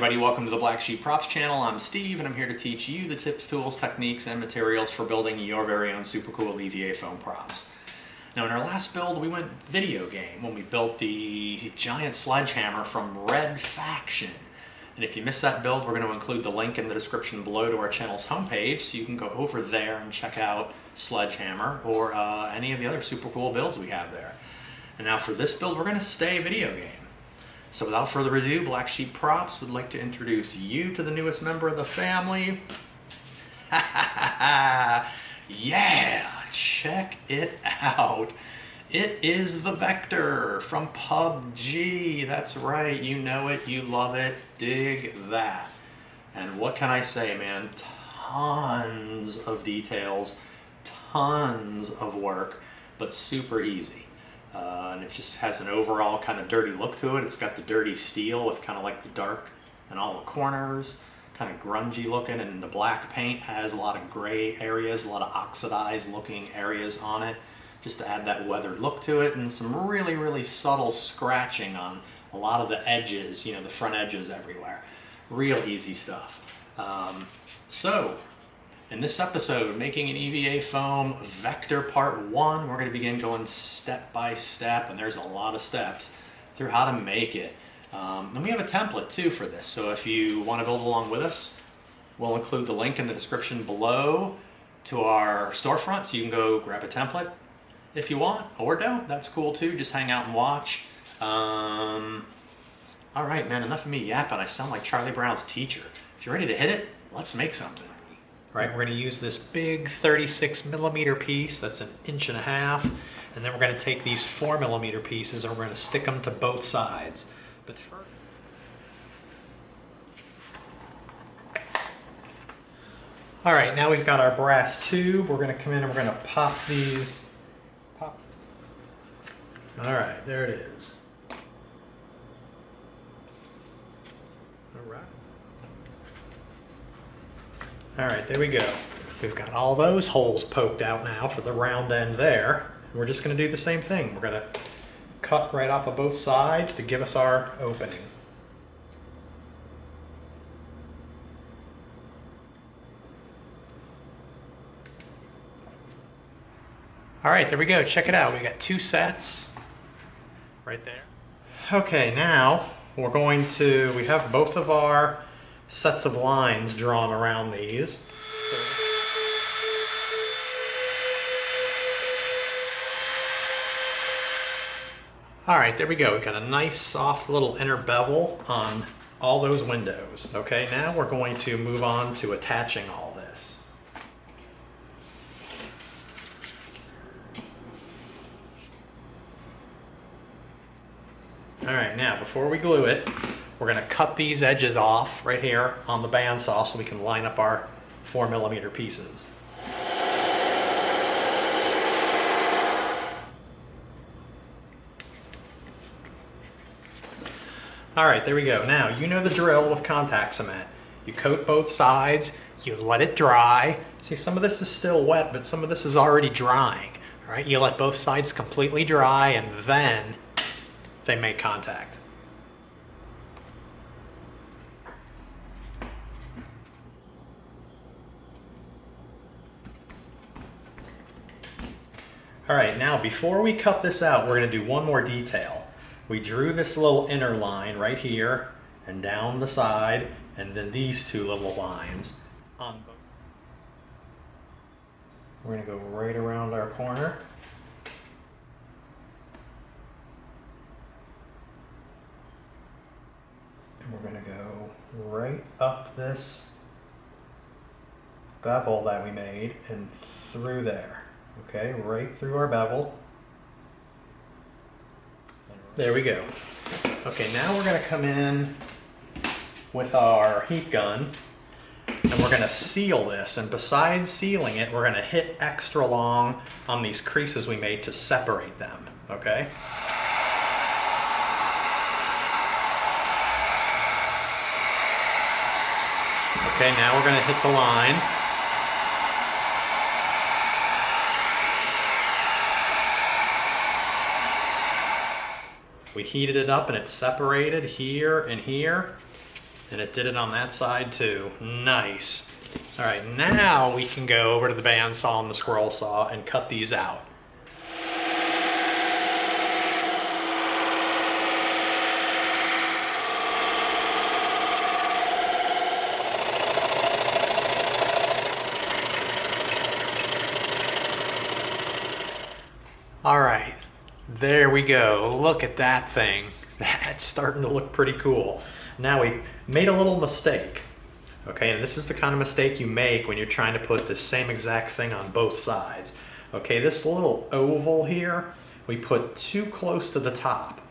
everybody, welcome to the Black Sheep Props channel. I'm Steve and I'm here to teach you the tips, tools, techniques, and materials for building your very own super cool EVA foam props. Now in our last build we went video game when we built the giant sledgehammer from Red Faction. And if you missed that build, we're going to include the link in the description below to our channel's homepage, so you can go over there and check out Sledgehammer or any of the other super cool builds we have there. And now for this build we're going to stay video game. So without further ado, Black Sheep Props would like to introduce you to the newest member of the family. Yeah, check it out. It is the Vector from PUBG. That's right, you know it, you love it, dig that. And what can I say, man? Tons of details, tons of work, but super easy. And it just has an overall kind of dirty look to it. It's got the dirty steel with kind of like the dark in all the corners, kind of grungy looking, and the black paint has a lot of gray areas, a lot of oxidized looking areas on it, just to add that weathered look to it, and some really, really subtle scratching on a lot of the edges, you know, the front edges everywhere. Real easy stuff. So, in this episode, making an EVA foam Vector Part 1, we're going to begin going step by step, and there's a lot of steps through how to make it. And we have a template too for this, so if you want to build along with us, we'll include the link in the description below to our storefront, so you can go grab a template if you want, or don't. That's cool too, just hang out and watch. Alright man, enough of me yapping. I sound like Charlie Brown's teacher. If you're ready to hit it, let's make something. Right, we're going to use this big 36mm piece that's 1.5 inches, and then we're going to take these 4mm pieces and we're going to stick them to both sides. But first, all right, now we've got our brass tube. We're going to come in and we're going to pop these. Pop. All right, there it is. All right. All right, there we go. We've got all those holes poked out now for the round end there. We're just going to do the same thing. We're going to cut right off of both sides to give us our opening. All right, there we go. Check it out. We got 2 sets right there. Okay, now we're going to, we have both of our sets of lines drawn around these. All right, there we go. We've got a nice soft little inner bevel on all those windows. Okay, now we're going to move on to attaching all this. All right, now before we glue it, we're going to cut these edges off right here on the bandsaw so we can line up our 4mm pieces. All right, there we go. Now, you know the drill with contact cement. You coat both sides, you let it dry. See, some of this is still wet, but some of this is already drying. All right, you let both sides completely dry and then they make contact. All right, now before we cut this out, we're going to do one more detail. We drew this little inner line right here and down the side, and then these 2 little lines on both. We're going to go right around our corner. And we're going to go right up this bevel that we made and through there. Okay, right through our bevel. There we go. Okay, now we're going to come in with our heat gun and we're going to seal this. And besides sealing it, we're going to hit extra long on these creases we made to separate them. Okay? Okay, now we're going to hit the line. We heated it up and it's separated here and here. And it did it on that side too. Nice. All right, now we can go over to the bandsaw and the scroll saw and cut these out. All right, there we go. Look at that thing. That's starting to look pretty cool. Now we made a little mistake. Okay, and this is the kind of mistake you make when you're trying to put the same exact thing on both sides. Okay, this little oval here, we put too close to the top.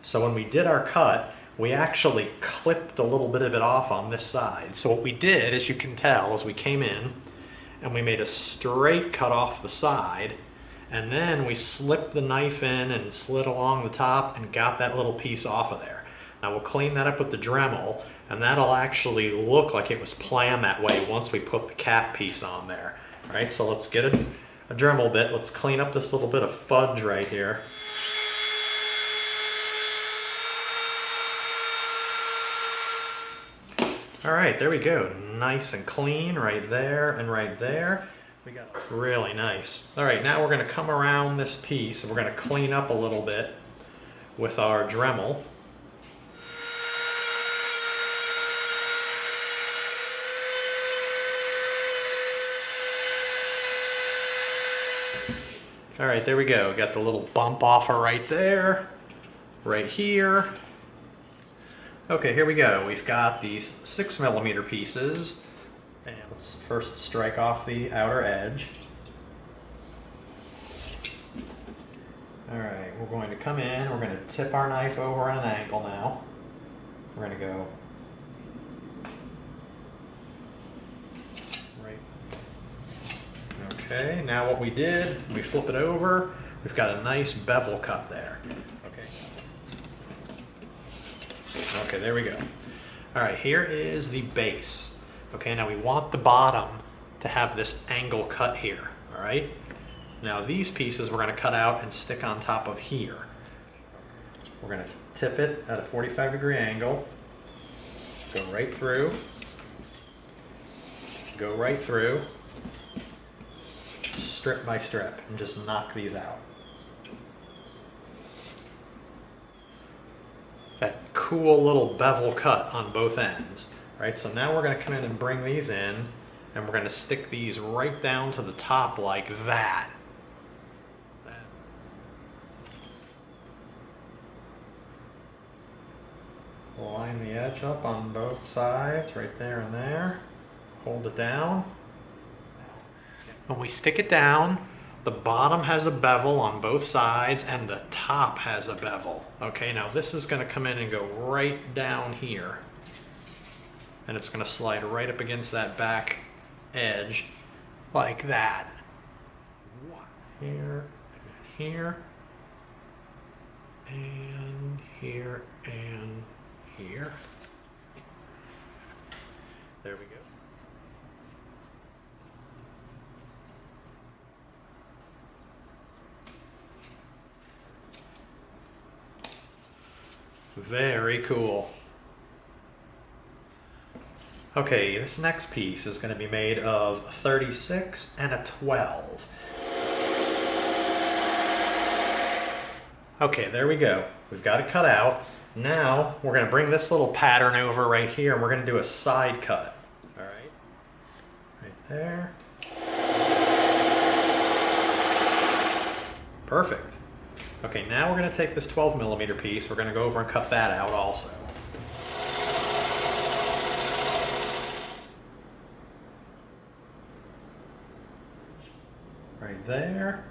So when we did our cut, we actually clipped a little bit of it off on this side. So what we did, as you can tell, is we came in and we made a straight cut off the side, and then we slipped the knife in and slid along the top and got that little piece off of there. Now we'll clean that up with the Dremel, and that'll actually look like it was planned that way once we put the cap piece on there. All right, so let's get a Dremel bit. Let's clean up this little bit of fudge right here. All right, there we go. Nice and clean right there and right there. We got it really nice. All right, now we're gonna come around this piece and we're gonna clean up a little bit with our Dremel. All right, there we go. Got the little bump off right there, right here. Okay, here we go. We've got these 6mm pieces. And let's first strike off the outer edge. All right, we're going to come in, we're going to tip our knife over at an angle now. We're going to go right. Okay, now what we did, we flip it over, we've got a nice bevel cut there. Okay, there we go. All right, here is the base. Okay, now we want the bottom to have this angle cut here, all right? Now these pieces we're gonna cut out and stick on top of here. We're gonna tip it at a 45-degree angle, go right through, strip by strip, and just knock these out. That cool little bevel cut on both ends. Right, so now we're going to come in and bring these in, and we're going to stick these right down to the top like that. Line the edge up on both sides, right there and there. Hold it down. When we stick it down, the bottom has a bevel on both sides and the top has a bevel. Okay, now this is going to come in and go right down here. And it's going to slide right up against that back edge like that. Here, and here, and here, and here. There we go. Very cool. Okay, this next piece is going to be made of 36 and a 12. Okay, there we go. We've got it cut out. Now we're going to bring this little pattern over right here and we're going to do a side cut. All right, right there. Perfect. Okay, now we're going to take this 12mm piece. We're going to go over and cut that out also. Right there.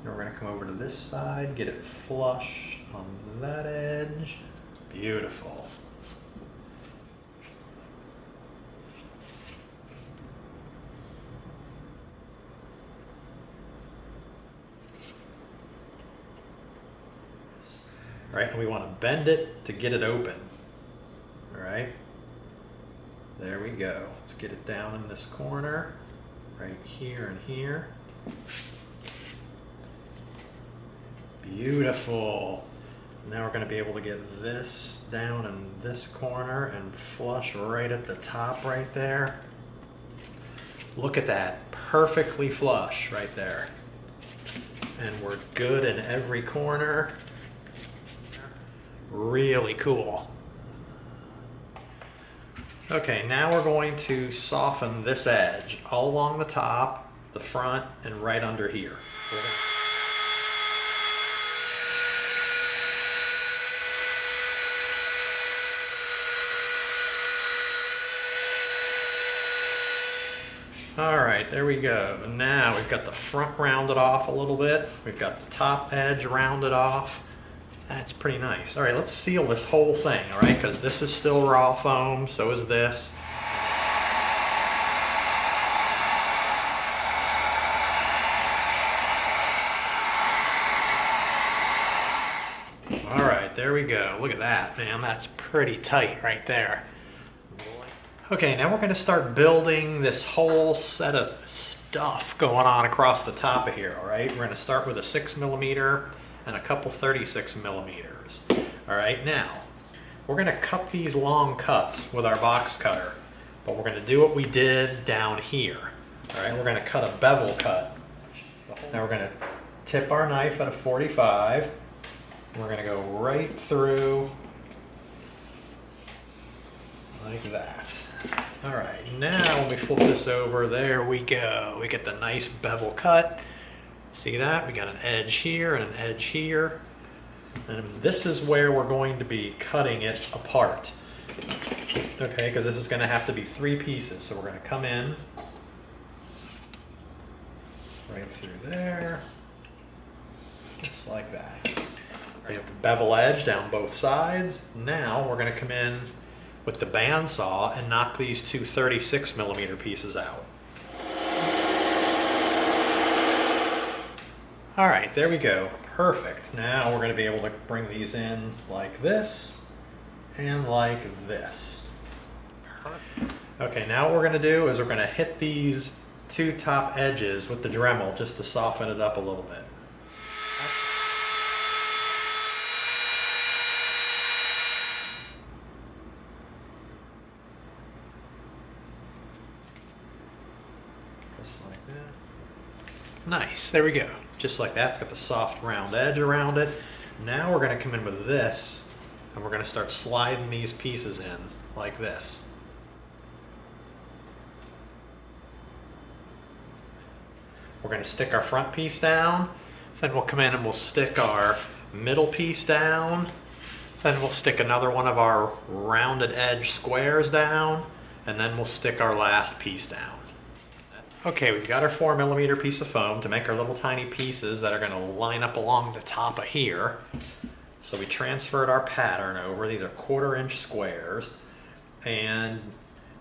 And we're going to come over to this side, get it flush on that edge. Beautiful. All right, and we want to bend it to get it open. All right. There we go. Let's get it down in this corner, right here and here. Beautiful. Now we're going to be able to get this down in this corner and flush right at the top right there. Look at that, perfectly flush right there. And we're good in every corner. Really cool. Okay, now we're going to soften this edge all along the top, the front, and right under here. All right, there we go. Now we've got the front rounded off a little bit. We've got the top edge rounded off. That's pretty nice. All right, let's seal this whole thing, all right? Because this is still raw foam, so is this. All right, there we go. Look at that, man. That's pretty tight right there. Okay, now we're going to start building this whole set of stuff going on across the top of here, all right? We're going to start with a 6mm and a couple 36mm. All right, now, we're going to cut these long cuts with our box cutter, but we're going to do what we did down here. All right, we're going to cut a bevel cut. Now we're going to tip our knife at a 45, and we're going to go right through like that. All right, now when we flip this over, there we go. We get the nice bevel cut. See that? We got an edge here and an edge here. And this is where we're going to be cutting it apart. Okay, because this is going to have to be 3 pieces. So we're going to come in right through there, just like that. We have the bevel edge down both sides. Now we're going to come in with the bandsaw and knock these two 36mm pieces out. All right, there we go. Perfect. Now we're going to be able to bring these in like this and like this. Perfect. Okay, now what we're going to do is we're going to hit these 2 top edges with the Dremel just to soften it up a little bit. Like that. Nice, there we go. Just like that, it's got the soft round edge around it. Now we're going to come in with this and we're going to start sliding these pieces in like this. We're going to stick our front piece down, then we'll come in and we'll stick our middle piece down, then we'll stick another one of our rounded edge squares down, and then we'll stick our last piece down. Okay, we've got our 4mm piece of foam to make our little tiny pieces that are going to line up along the top of here. So we transferred our pattern over. These are 1/4-inch squares, and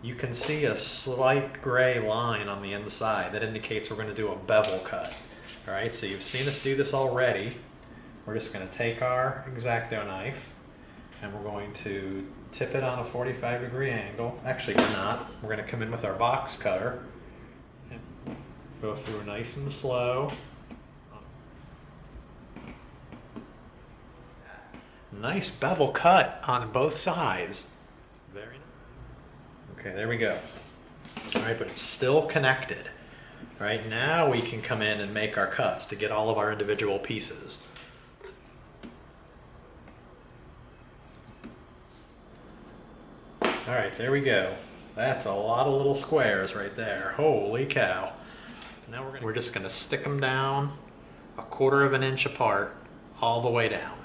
you can see a slight gray line on the inside that indicates we're going to do a bevel cut. All right, so you've seen us do this already. We're just going to take our X-Acto knife and we're going to tip it on a 45-degree angle. Actually, we're not. We're going to come in with our box cutter. Go through nice and slow. Nice bevel cut on both sides. Very nice. Okay, there we go. All right, but it's still connected. All right, now we can come in and make our cuts to get all of our individual pieces. All right, there we go. That's a lot of little squares right there. Holy cow. Now we're just going to stick them down 1/4 inch apart all the way down.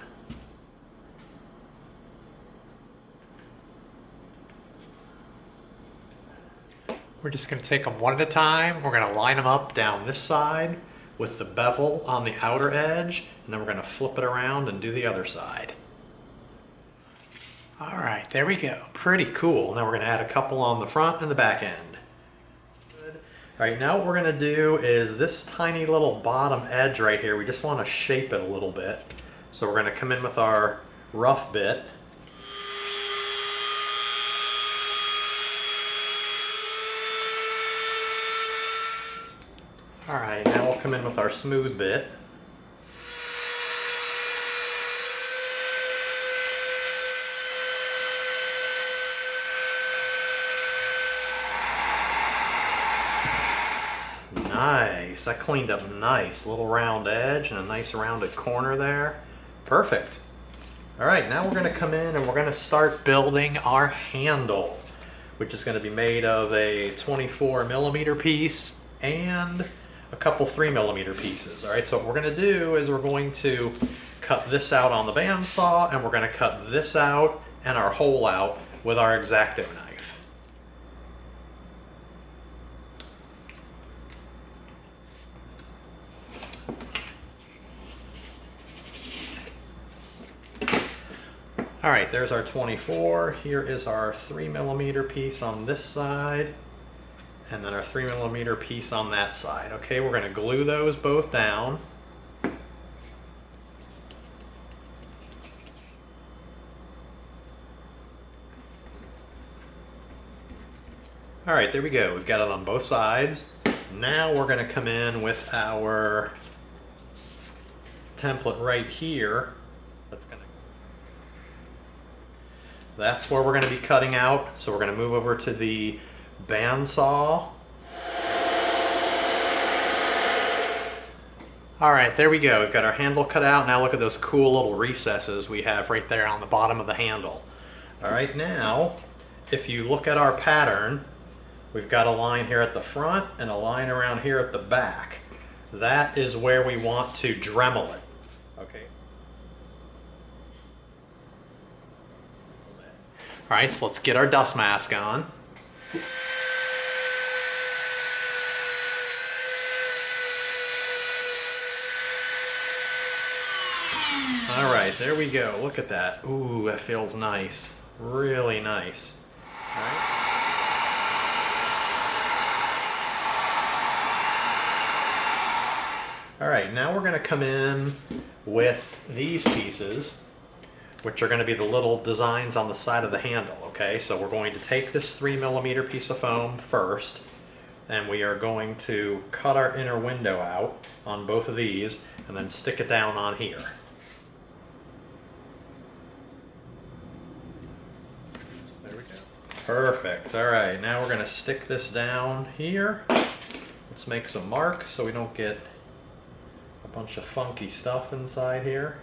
We're just going to take them one at a time. We're going to line them up down this side with the bevel on the outer edge, and then we're going to flip it around and do the other side. All right, there we go. Pretty cool. Now we're going to add a couple on the front and the back end. All right, now what we're going to do is this tiny little bottom edge right here, we just want to shape it a little bit. So we're going to come in with our rough bit. All right, now we'll come in with our smooth bit. Nice, that cleaned up nice. Little round edge and a nice rounded corner there. Perfect. All right, now we're gonna come in and we're gonna start building our handle, which is gonna be made of a 24mm piece and a couple 3mm pieces. All right, so what we're gonna do is we're going to cut this out on the bandsaw, and we're gonna cut this out and our hole out with our X-Acto knife. All right, there's our 24. Here is our 3mm piece on this side, and then our 3mm piece on that side. Okay, we're gonna glue those both down. All right, there we go. We've got it on both sides. Now we're gonna come in with our template right here. That's where we're gonna be cutting out. So we're gonna move over to the bandsaw. All right, there we go. We've got our handle cut out. Now look at those cool little recesses we have right there on the bottom of the handle. All right, now, if you look at our pattern, we've got a line here at the front and a line around here at the back. That is where we want to Dremel it. Okay. All right, so let's get our dust mask on. All right, there we go. Look at that. Ooh, that feels nice. Really nice. All right. All right, now we're gonna come in with these pieces, which are going to be the little designs on the side of the handle, okay? So we're going to take this 3mm piece of foam first, and we are going to cut our inner window out on both of these, and then stick it down on here. There we go. Perfect. All right, now we're going to stick this down here. Let's make some marks so we don't get a bunch of funky stuff inside here.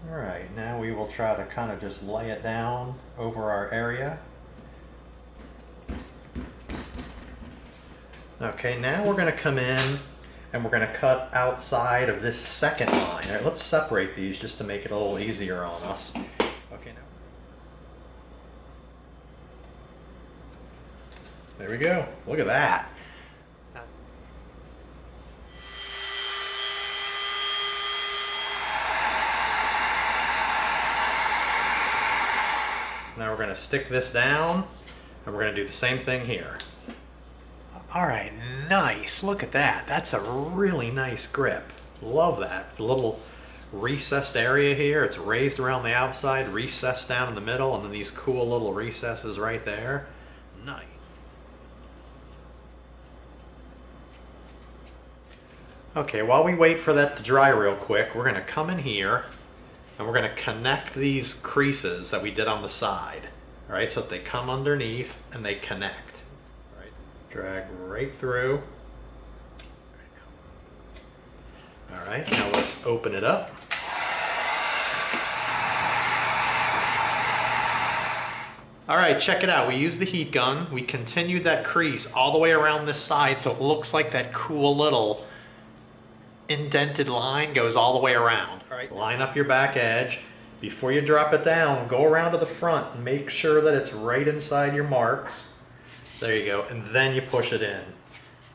All right, now we will try to kind of just lay it down over our area. Okay, now we're going to come in and we're going to cut outside of this second line. All right, let's separate these just to make it a little easier on us. Okay, now. There we go. Look at that. Now we're going to stick this down, and we're going to do the same thing here. All right, nice. Look at that. That's a really nice grip. Love that. The little recessed area here. It's raised around the outside, recessed down in the middle, and then these cool little recesses right there. Nice. Okay, while we wait for that to dry real quick, we're going to come in here and we're going to connect these creases that we did on the side. All right, so that they come underneath and they connect. All right, drag right through. All right, now let's open it up. All right, check it out. We used the heat gun. We continued that crease all the way around this side so it looks like that cool little indented line goes all the way around. All right, line up your back edge. Before you drop it down, go around to the front and make sure that it's right inside your marks. There you go, and then you push it in.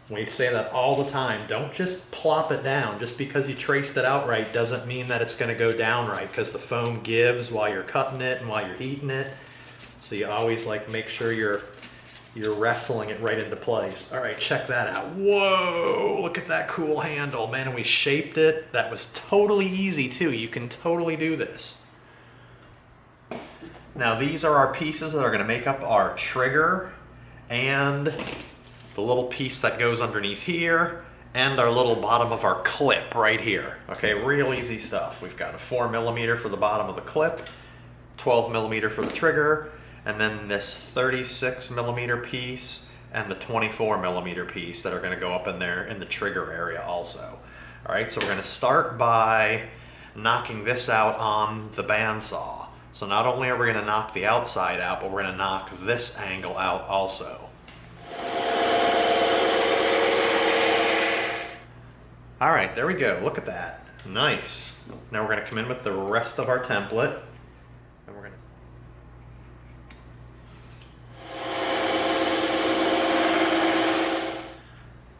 We say that all the time. Don't just plop it down. Just because you traced it out right doesn't mean that it's going to go down right, because the foam gives while you're cutting it and while you're heating it. So you always like make sure you're wrestling it right into place. All right, check that out. Whoa, look at that cool handle, man. And we shaped it. That was totally easy too. You can totally do this. Now these are our pieces that are gonna make up our trigger and the little piece that goes underneath here and our little bottom of our clip right here. Okay, real easy stuff. We've got a 4mm for the bottom of the clip, 12mm for the trigger, and then this 36mm piece and the 24mm piece that are going to go up in there in the trigger area also. All right, so we're going to start by knocking this out on the bandsaw. So not only are we going to knock the outside out, but we're going to knock this angle out also. All right, there we go. Look at that. Nice. Now we're going to come in with the rest of our template. And we're going to...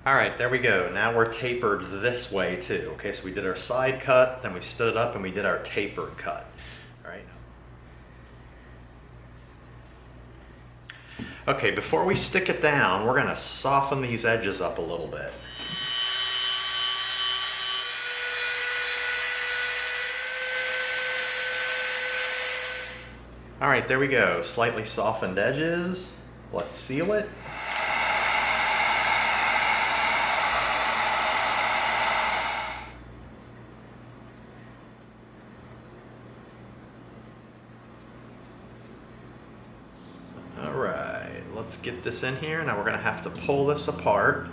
All right, there we go. Now we're tapered this way too. Okay, so we did our side cut, then we stood it up and we did our tapered cut. All right. Okay, before we stick it down, we're going to soften these edges up a little bit. All right, there we go. Slightly softened edges. Let's seal it. All right, let's get this in here. Now we're going to have to pull this apart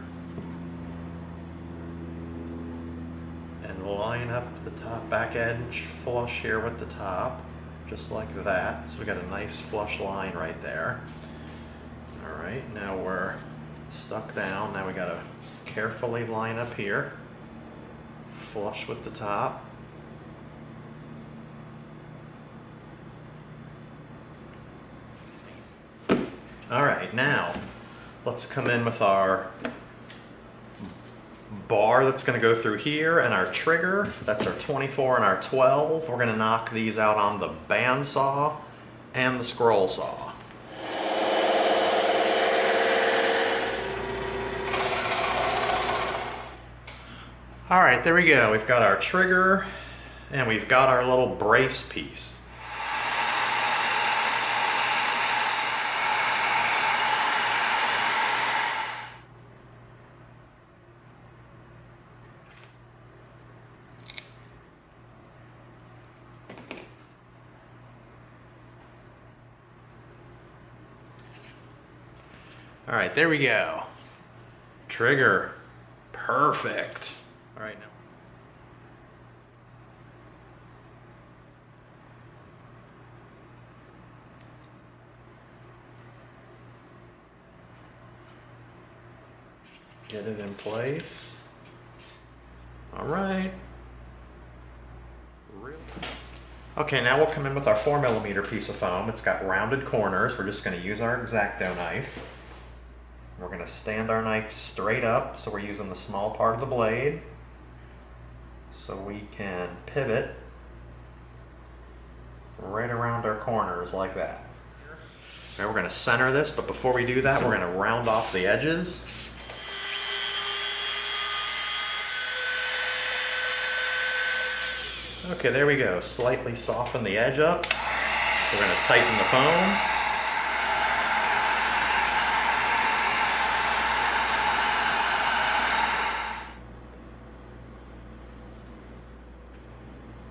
and line up the top back edge flush here with the top. Just like that. So we got a nice flush line right there. All right, now we're stuck down. Now we got to carefully line up here, flush with the top. All right, now let's come in with our bar that's going to go through here and our trigger. That's our 24 and our 12. We're going to knock these out on the bandsaw and the scroll saw. All right, there we go. We've got our trigger and we've got our little brace piece. All right, there we go. Trigger, perfect. All right, now. Get it in place. All right. Okay, now we'll come in with our 4mm piece of foam. It's got rounded corners. We're just going to use our X-Acto knife. We're going to stand our knife straight up, so we're using the small part of the blade so we can pivot right around our corners like that. Now we're going to center this, but before we do that, we're going to round off the edges. Okay, there we go. Slightly soften the edge up. We're going to tighten the foam.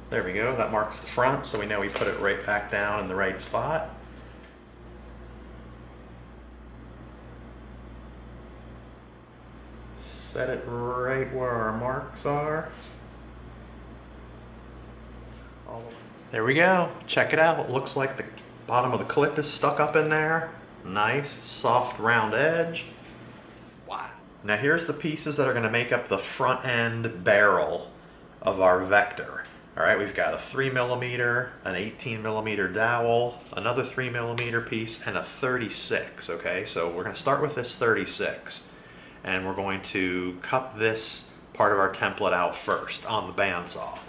There we go, that marks the front, so we know we put it right back down in the right spot. Set it right where our marks are. There we go, check it out. It looks like the bottom of the clip is stuck up in there. Nice, soft, round edge. Wow. Now here's the pieces that are going to make up the front end barrel of our Vector. All right, we've got a 3mm, an 18mm dowel, another 3mm piece, and a 36, okay? So we're gonna start with this 36, and we're going to cut this part of our template out first on the bandsaw.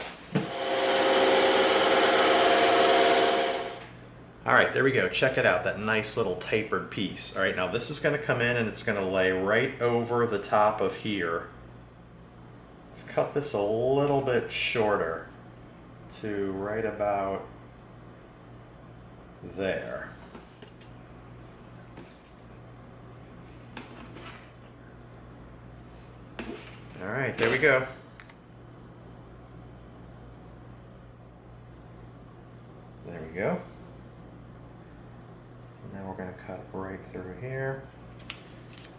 All right, there we go, check it out, that nice little tapered piece. All right, now this is gonna come in and it's gonna lay right over the top of here. Let's cut this a little bit shorter to right about there. All right, there we go. There we go. through here.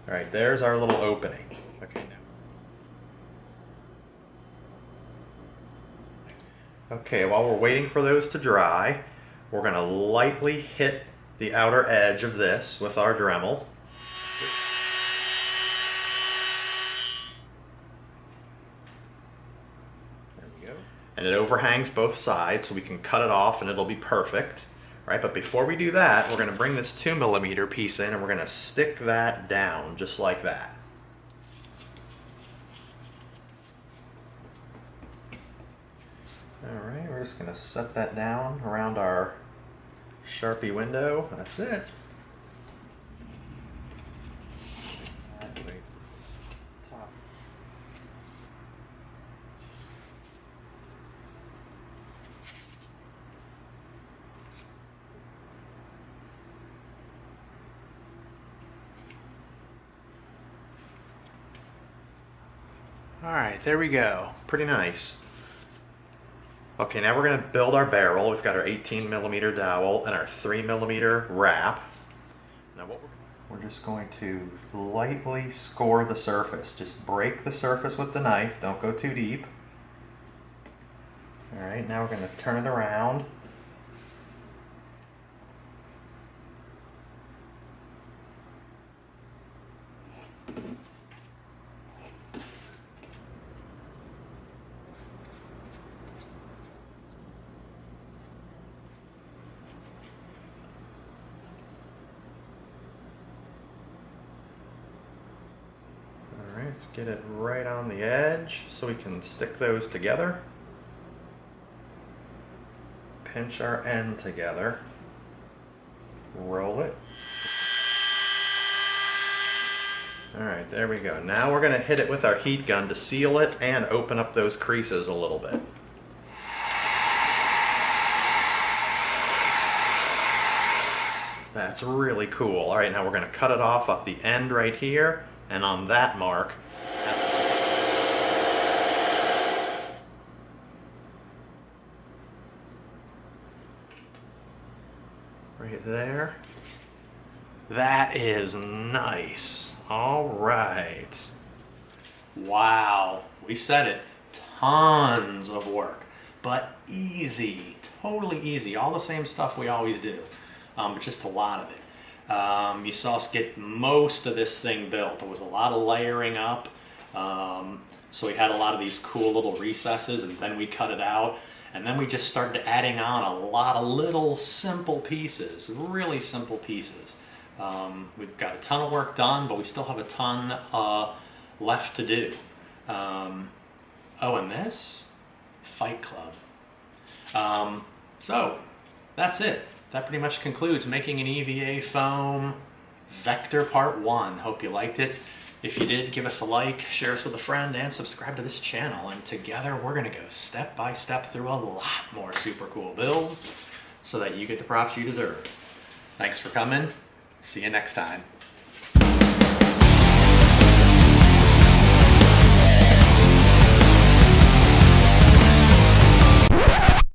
All right, there's our little opening. Okay, now. Okay, while we're waiting for those to dry, we're gonna lightly hit the outer edge of this with our Dremel. There we go. And it overhangs both sides, so we can cut it off and it'll be perfect. Right, but before we do that, we're going to bring this 2mm piece in and we're going to stick that down just like that. All right, we're just going to set that down around our Sharpie window. That's it. All right, there we go. Pretty nice. Okay, now we're going to build our barrel. We've got our 18mm dowel and our 3mm wrap. Now what we're just going to lightly score the surface. Just break the surface with the knife. Don't go too deep. All right, now we're going to turn it around. Get it right on the edge so we can stick those together. Pinch our end together. Roll it. Alright, there we go. Now we're going to hit it with our heat gun to seal it and open up those creases a little bit. That's really cool. Alright, now we're going to cut it off at the end right here, and on that mark, right there. That is nice. All right. Wow, we said it. Tons of work, but easy, totally easy. All the same stuff we always do, but just a lot of it. You saw us get most of this thing built. There was a lot of layering up. So we had a lot of these cool little recesses, and then we cut it out. And then we just started adding on a lot of little simple pieces, really simple pieces. We've got a ton of work done, but we still have a ton left to do. Oh, and this? Fight Club. So, that's it. That pretty much concludes making an EVA foam Vector Part 1. Hope you liked it. If you did, give us a like, share us with a friend, and subscribe to this channel. And together we're going to go step by step through a lot more super cool builds so that you get the props you deserve. Thanks for coming. See you next time.